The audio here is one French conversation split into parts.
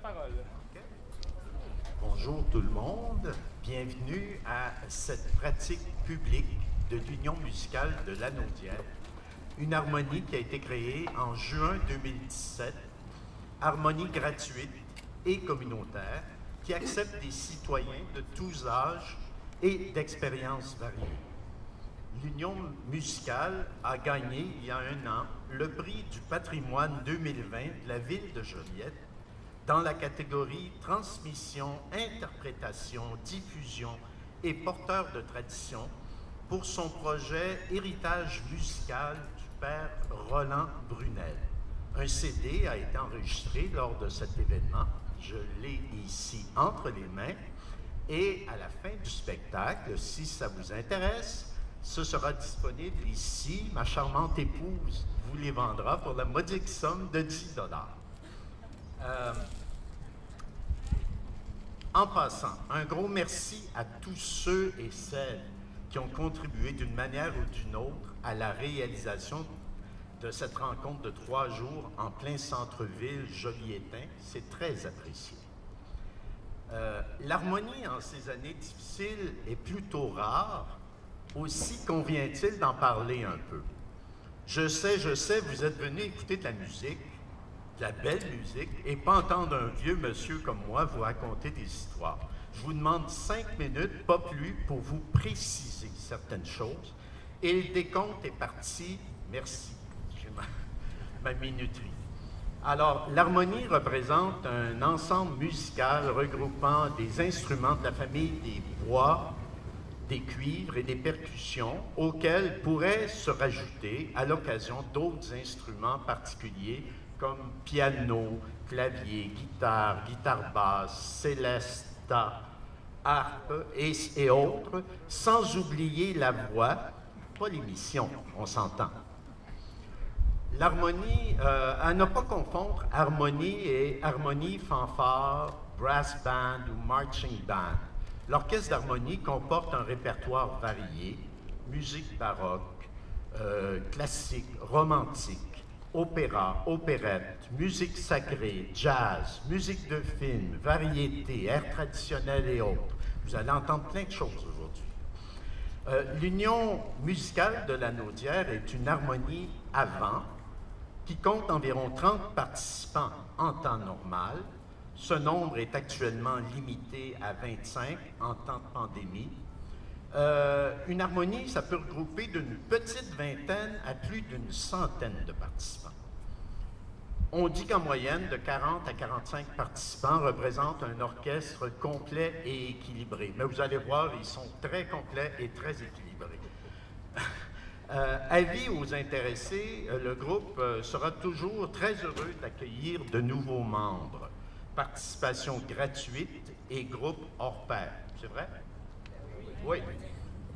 parole. Okay. Bonjour tout le monde. Bienvenue à cette pratique publique de l'Union musicale de Lanaudière. Une harmonie qui a été créée en juin 2017. Harmonie gratuite et communautaire qui accepte des citoyens de tous âges et d'expériences variées. L'Union musicale a gagné, il y a un an, le prix du patrimoine 2020 de la ville de Joliette dans la catégorie transmission, interprétation, diffusion et porteur de tradition pour son projet Héritage musical du père Roland Brunel. Un CD a été enregistré lors de cet événement. Je l'ai ici entre les mains. Et à la fin du spectacle, si ça vous intéresse, ce sera disponible ici. Ma charmante épouse vous les vendra pour la modique somme de 10 $. En passant, un gros merci à tous ceux et celles qui ont contribué d'une manière ou d'une autre à la réalisation de cette rencontre de 3 jours en plein centre-ville joliettain. C'est très apprécié. L'harmonie en ces années difficiles est plutôt rare. Aussi convient-il d'en parler un peu. Je sais, vous êtes venus écouter de la musique, de la belle musique, et pas entendre un vieux monsieur comme moi vous raconter des histoires. Je vous demande 5 minutes, pas plus, pour vous préciser certaines choses. Et le décompte est parti. Merci. J'ai ma minuterie. Alors, l'harmonie représente un ensemble musical regroupant des instruments de la famille des bois, des cuivres et des percussions auxquels pourraient se rajouter à l'occasion d'autres instruments particuliers comme piano, clavier, guitare, guitare basse, célesta, harpe et autres, sans oublier la voix, pas l'émission, on s'entend. L'harmonie, à ne pas confondre harmonie et harmonie, fanfare, brass band ou marching band. L'orchestre d'harmonie comporte un répertoire varié, musique baroque, classique, romantique, opéra, opérette, musique sacrée, jazz, musique de film, variété, air traditionnel et autres. Vous allez entendre plein de choses aujourd'hui. L'Union musicale de Lanaudière est une harmonie avant qui compte environ 30 participants en temps normal. Ce nombre est actuellement limité à 25 en temps de pandémie. Une harmonie, ça peut regrouper d'une petite vingtaine à plus d'une centaine de participants. On dit qu'en moyenne, de 40 à 45 participants représentent un orchestre complet et équilibré. Mais vous allez voir, ils sont très complets et très équilibrés. Avis aux intéressés, le groupe sera toujours très heureux d'accueillir de nouveaux membres. Participation gratuite et groupe hors pair. C'est vrai? Oui.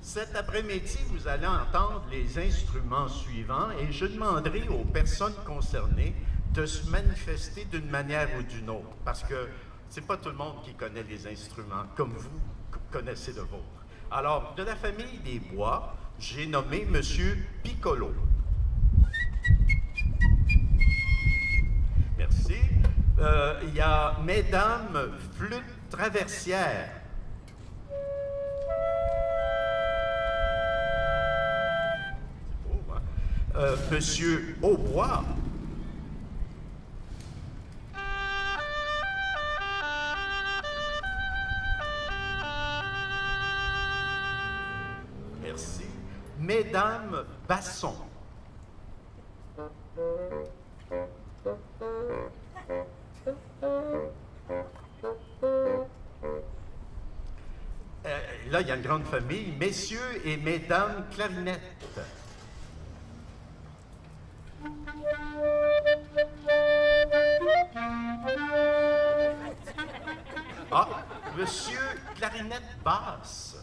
Cet après-midi, vous allez entendre les instruments suivants et je demanderai aux personnes concernées de se manifester d'une manière ou d'une autre, parce que c'est pas tout le monde qui connaît les instruments, comme vous connaissez le vôtre. Alors, de la famille des bois, j'ai nommé Monsieur Piccolo. Merci. Il y a Mesdames Flûte Traversière. C'est beau, hein? Monsieur Hautbois. Merci. Mesdames Basson. Là, il y a une grande famille. Messieurs et mesdames clarinettes. Ah, monsieur clarinette basse.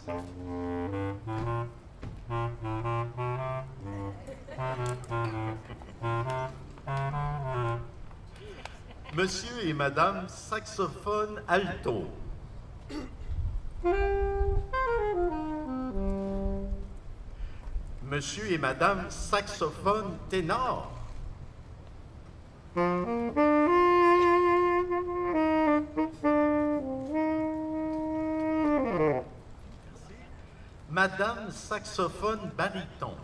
Monsieur et madame saxophone alto. Monsieur et madame saxophone ténor. Madame saxophone baryton.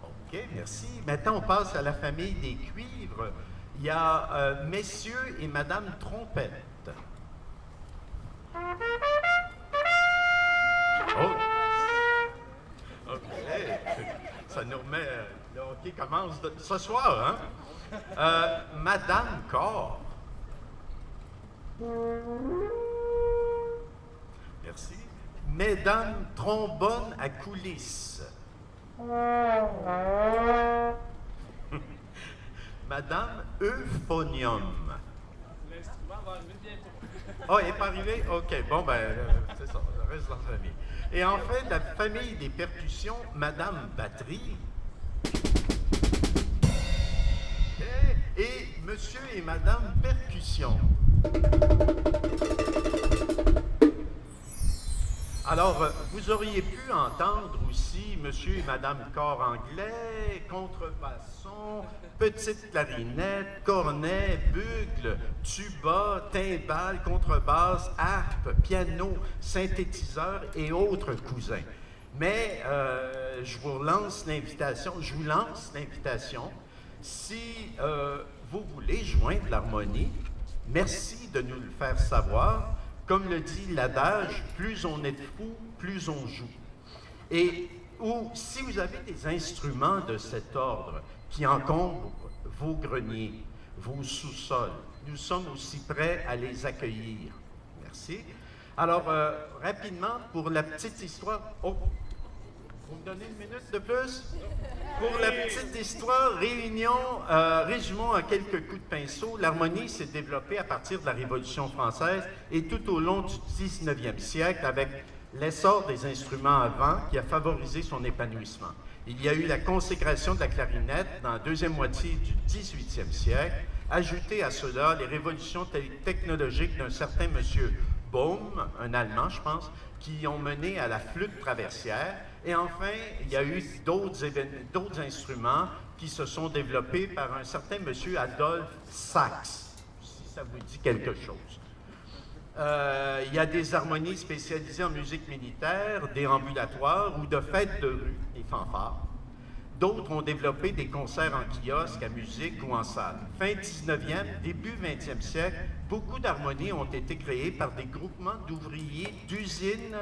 OK, merci. Maintenant, on passe à la famille des cuivres. Il y a Messieurs et Madame trompette. Oh! OK. Ça nous remet... le hockey commence ce soir, hein? Madame Corps. Merci. Mesdames trombone à coulisses. Madame euphonium. L'instrument va arriver bientôt. Oh, il n'est pas arrivé? OK, bon, ben, c'est ça, ça reste dans la famille. Et enfin, la famille des percussions, Madame batterie. Et Monsieur et Madame percussion. Alors, vous auriez pu entendre aussi Monsieur et Madame corps anglais, contrebasson, petite clarinette, cornet, bugle, tuba, timbale, contrebasse, harpe, piano, synthétiseur et autres cousins. Mais je vous lance l'invitation, si vous voulez joindre l'harmonie, merci de nous le faire savoir. Comme le dit l'adage, plus on est fou, plus on joue. Ou si vous avez des instruments de cet ordre qui encombrent vos greniers, vos sous-sols, nous sommes aussi prêts à les accueillir. Merci. Alors, rapidement, pour la petite histoire... Oh! Vous me donnez une minute de plus? Pour la petite histoire, résumons à quelques coups de pinceau. L'harmonie s'est développée à partir de la Révolution française et tout au long du 19e siècle avec l'essor des instruments à vent qui a favorisé son épanouissement. Il y a eu la consécration de la clarinette dans la deuxième moitié du 18e siècle. Ajoutez à cela les révolutions technologiques d'un certain monsieur Bohm, un Allemand, je pense, qui ont mené à la flûte traversière. Et enfin, il y a eu d'autres instruments qui se sont développés par un certain monsieur Adolphe Sax, si ça vous dit quelque chose. Il y a des harmonies spécialisées en musique militaire, déambulatoires ou de fêtes de rue, les fanfares. D'autres ont développé des concerts en kiosque, à musique ou en salle. Fin 19e, début 20e siècle, beaucoup d'harmonies ont été créées par des groupements d'ouvriers d'usines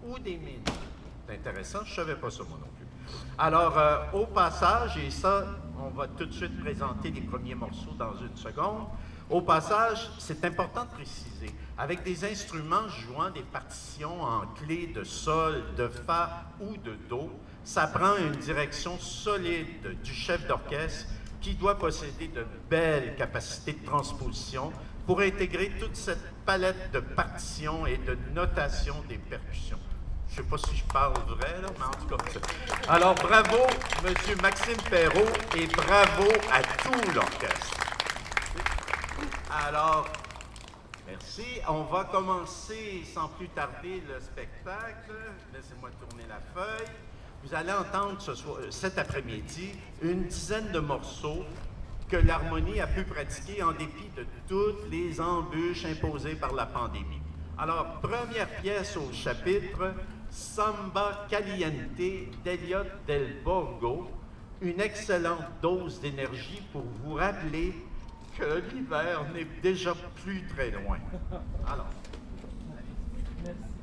ou des mines. C'est intéressant, je ne savais pas ça moi non plus. Alors, au passage, et ça, on va tout de suite présenter les premiers morceaux dans une seconde. Au passage, c'est important de préciser, avec des instruments jouant des partitions en clé de sol, de fa ou de do, ça prend une direction solide du chef d'orchestre qui doit posséder de belles capacités de transposition pour intégrer toute cette palette de partitions et de notation des percussions. Je ne sais pas si je parle vrai, là, mais en tout cas, alors bravo, M. Maxime Perrault, et bravo à tout l'orchestre. Alors, merci. On va commencer sans plus tarder le spectacle. Laissez-moi tourner la feuille. Vous allez entendre cet après-midi une dizaine de morceaux que l'harmonie a pu pratiquer en dépit de toutes les embûches imposées par la pandémie. Alors, première pièce au chapitre, Samba Caliente d'Eliot Del Borgo, une excellente dose d'énergie pour vous rappeler que l'hiver n'est déjà plus très loin. Alors, allez. Merci.